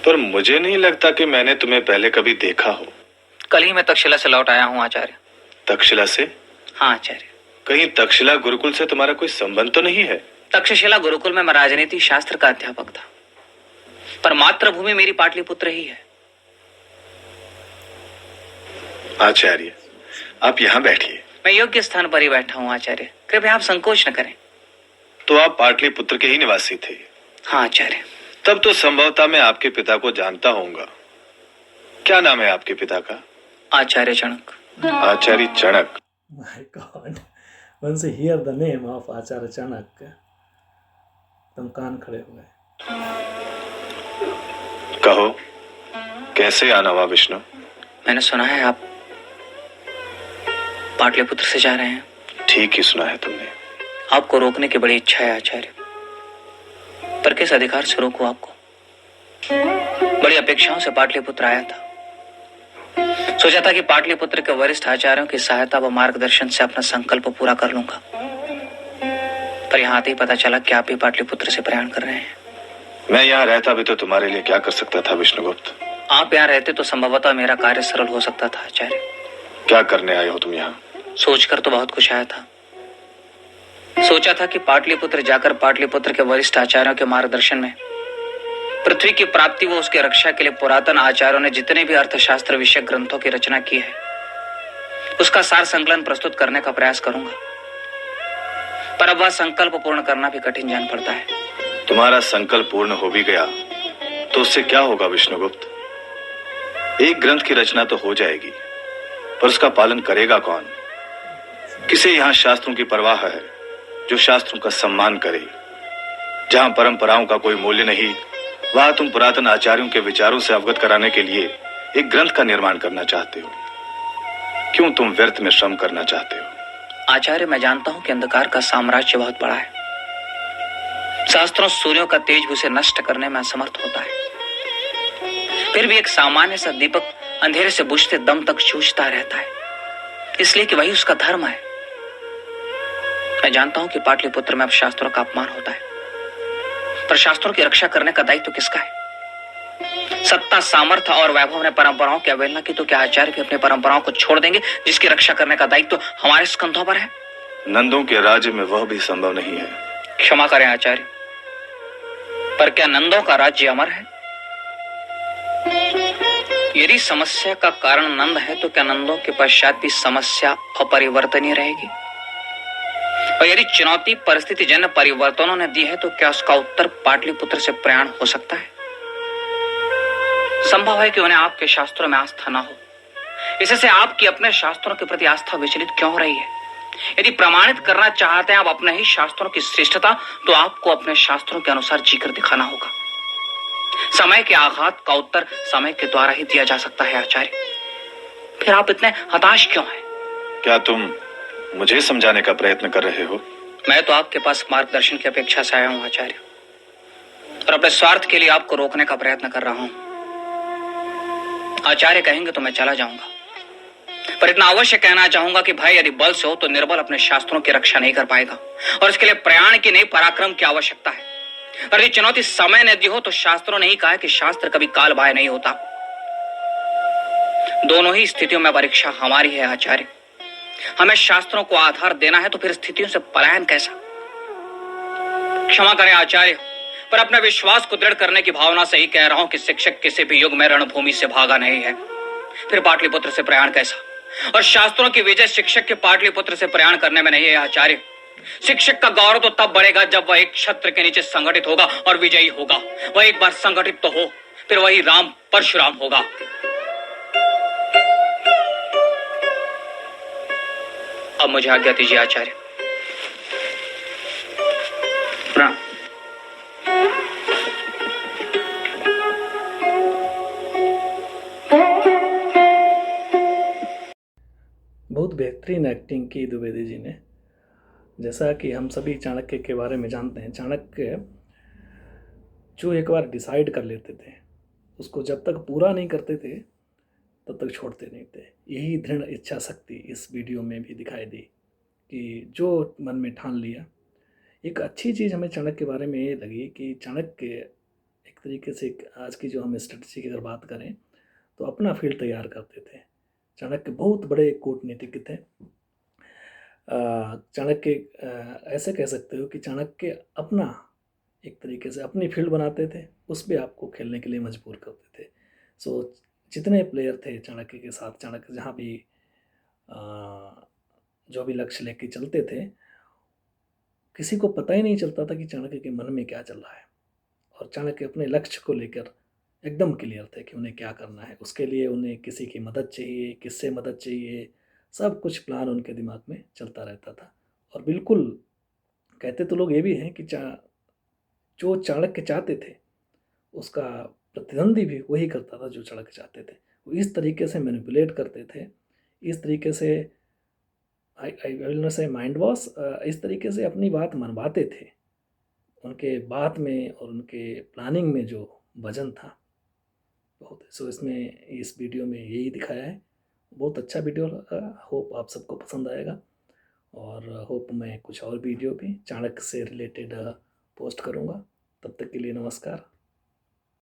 पर मुझे नहीं लगता कि मैंने तुम्हें पहले कभी देखा हो। कल ही मैं तक्षशिला से लौट आया हूँ आचार्य। तक्षशिला से? हाँ आचार्य। कहीं तक्षशिला गुरुकुल से तुम्हारा कोई संबंध तो नहीं है? तक्षशिला गुरुकुल में मैं राजनीति शास्त्र का अध्यापक था, पर मातृभूमि मेरी पाटलिपुत्र ही है। आचार्य, आप यहाँ बैठिए। मैं योग्य स्थान पर ही बैठा हूँ आचार्य, कृपया आप संकोच न करें। तो आप पाटलिपुत्र के ही निवासी थे? हाँ आचार्य। तब तो संभवतः मैं आपके पिता को जानता होऊंगा। क्या नाम है आपके पिता का? आचार्य चणक। आचार्य चणक। My God, once you hear the name of आचार्य चणक, तुम कान खड़े हुए। कहो, कैसे आना हुआ विष्णु? मैंने सुना है आप पाटलिपुत्र से जा रहे हैं। ठीक ही सुना है तुमने। आपको रोकने की बड़ी इच्छा है आचार्य, पर किस अधिकार से रोकूं आपको? बड़ी अपेक्षाओं से पाटलिपुत्र आया था। सोचा था कि पाटलिपुत्र के वरिष्ठ आचार्यों की सहायता व मार्गदर्शन से अपना संकल्प पूरा कर लूंगा, पर यहाँ आते ही पता चला कि आप भी पाटलिपुत्र से प्रयाण कर रहे हैं। मैं यहाँ रहता भी तो तुम्हारे लिए क्या कर सकता था विष्णुगुप्त? आप यहाँ रहते तो संभवतः मेरा कार्य सरल हो सकता था आचार्य। क्या करने आए हो तुम यहाँ? सोचकर तो बहुत कुछ आया था। सोचा था कि पाटलिपुत्र जाकर पाटलिपुत्र के वरिष्ठ आचार्यों के मार्गदर्शन में पृथ्वी की प्राप्ति व उसके रक्षा के लिए पुरातन आचार्यों ने जितने भी अर्थशास्त्र विषय ग्रंथों की रचना की है, उसका सार संकलन प्रस्तुत करने का प्रयास करूंगा, पर अब वह संकल्प पूर्ण करना भी कठिन जान पड़ता है। तुम्हारा संकल्प पूर्ण हो भी गया तो उससे क्या होगा विष्णुगुप्त? एक ग्रंथ की रचना तो हो जाएगी, पर उसका पालन करेगा कौन? किसे यहाँ शास्त्रों की परवाह है जो शास्त्रों का सम्मान करे? जहां परंपराओं का कोई मूल्य नहीं, वहां तुम पुरातन आचार्यों के विचारों से अवगत कराने के लिए एक ग्रंथ का निर्माण करना चाहते हो। क्यों तुम व्यर्थ में श्रम करना चाहते हो? आचार्य, मैं जानता हूं कि अंधकार का साम्राज्य बहुत बड़ा है। शास्त्रों सूर्यों का तेज उसे नष्ट करने में असमर्थ होता है, फिर भी एक सामान्य सा दीपक अंधेरे से बुझते दम तक जूझता रहता है, इसलिए कि वही उसका धर्म है। मैं जानता हूं कि पाटलिपुत्र में अब शास्त्रों का अपमान होता है, पर शास्त्रों की रक्षा करने का दायित्व किसका है? सत्ता, सामर्थ्य और वैभव ने परंपराओं की अवहेलना की तो क्या आचार्य भी अपनी परंपराओं को छोड़ देंगे जिसकी रक्षा करने का दायित्व हमारे स्कंधों पर है? नंदों के राज्य में वह भी संभव नहीं है। क्षमा करें आचार्य, पर क्या नंदों का राज्य अमर है? यदि समस्या का कारण नंद है तो क्या नंदों के पश्चात भी समस्या अपरिवर्तनीय रहेगी? और यदि चुनौती परिस्थिति जन्य परिवर्तनों ने दी है तो क्या उसका उत्तर पाटलिपुत्र से प्रयाण हो सकता है? संभव है कि उन्हें आपके शास्त्रों में आस्था ना हो, इससे आपकी अपने शास्त्रों के प्रति आस्था विचलित क्यों हो रही है? यदि प्रमाणित करना चाहते हैं आप अपने ही शास्त्रों की श्रेष्ठता, तो आपको अपने शास्त्रों के अनुसार जीकर दिखाना होगा। समय के आघात का उत्तर समय के द्वारा ही दिया जा सकता है आचार्य। फिर आप इतने हताश क्यों हैं? क्या तुम मुझे समझाने का प्रयत्न कर रहे हो? मैं तो आपके पास मार्गदर्शन की अपेक्षा से आया हूं आचार्य, और अपने स्वार्थ के लिए आपको रोकने का प्रयत्न कर रहा हूं। आचार्य कहेंगे तो मैं चला जाऊंगा, पर इतना अवश्य कहना चाहूंगा कि भाई यदि बल से हो तो निर्बल अपने शास्त्रों की रक्षा नहीं कर पाएगा, और इसके लिए प्रयाण की नहीं पराक्रम की आवश्यकता है। और यदि चुनौती समय ने दी हो तो शास्त्रों ने ही कहा है कि शास्त्र कभी काल बाह्य नहीं होता। दोनों ही स्थितियों में परीक्षा हमारी है आचार्य। हमें शास्त्रों को आधार देना है तो फिर स्थितियों से पलायन कैसा? क्षमा करें आचार्य, पर अपने विश्वास को दृढ़ करने की भावना से ही कह रहा हूं कि शिक्षक किसी भी युग में रणभूमि से भागा नहीं है, फिर पाटलिपुत्र से प्रयाण कैसा? और शास्त्रों की विजय शिक्षक के पाटलिपुत्र से प्रयाण करने में नहीं है आचार्य। शिक्षक का गौरव तो तब बढ़ेगा जब वह एक छत्र के नीचे संगठित होगा और विजयी होगा। वह एक बार संगठित तो हो, फिर वही राम परशुराम होगा। अब मुझे आज्ञा दीजिए आचार्य। प्रणाम। बहुत बेहतरीन एक्टिंग की द्विवेदी जी ने। जैसा कि हम सभी चाणक्य के बारे में जानते हैं, चाणक्य जो एक बार डिसाइड कर लेते थे उसको जब तक पूरा नहीं करते थे तब तक छोड़ते नहीं थे। यही दृढ़ इच्छा शक्ति इस वीडियो में भी दिखाई दी कि जो मन में ठान लिया। एक अच्छी चीज़ हमें चाणक्य के बारे में ये लगी कि चाणक्य एक तरीके से आज की जो हम स्ट्रेटजी की अगर बात करें तो अपना फील्ड तैयार करते थे। चाणक्य बहुत बड़े कूटनीतिज्ञ थे। चाणक्य ऐसे कह सकते हो कि चाणक्य अपना एक तरीके से अपनी फील्ड बनाते थे, उस पे आपको खेलने के लिए मजबूर करते थे। सो जितने प्लेयर थे चाणक्य के साथ, चाणक्य जहाँ भी जो भी लक्ष्य लेके चलते थे, किसी को पता ही नहीं चलता था कि चाणक्य के मन में क्या चल रहा है। और चाणक्य अपने लक्ष्य को लेकर एकदम क्लियर थे कि उन्हें क्या करना है। उसके लिए उन्हें किसी की मदद चाहिए, किससे मदद चाहिए, सब कुछ प्लान उनके दिमाग में चलता रहता था। और बिल्कुल कहते तो लोग ये भी हैं कि जो चाणक्य चाहते थे उसका प्रतिद्वंदी भी वही करता था जो चाणक्य चाहते थे। वो इस तरीके से मैनिपुलेट करते थे, इस तरीके से आई विल नॉट से माइंड वॉश, इस तरीके से अपनी बात मनवाते थे। उनके बात में और उनके प्लानिंग में जो वजन था बहुत है। सो इसमें इस वीडियो में यही दिखाया है। बहुत अच्छा वीडियो लगा, होप आप सबको पसंद आएगा। और होप मैं कुछ और वीडियो भी चाणक्य से रिलेटेड पोस्ट करूँगा। तब तक के लिए नमस्कार।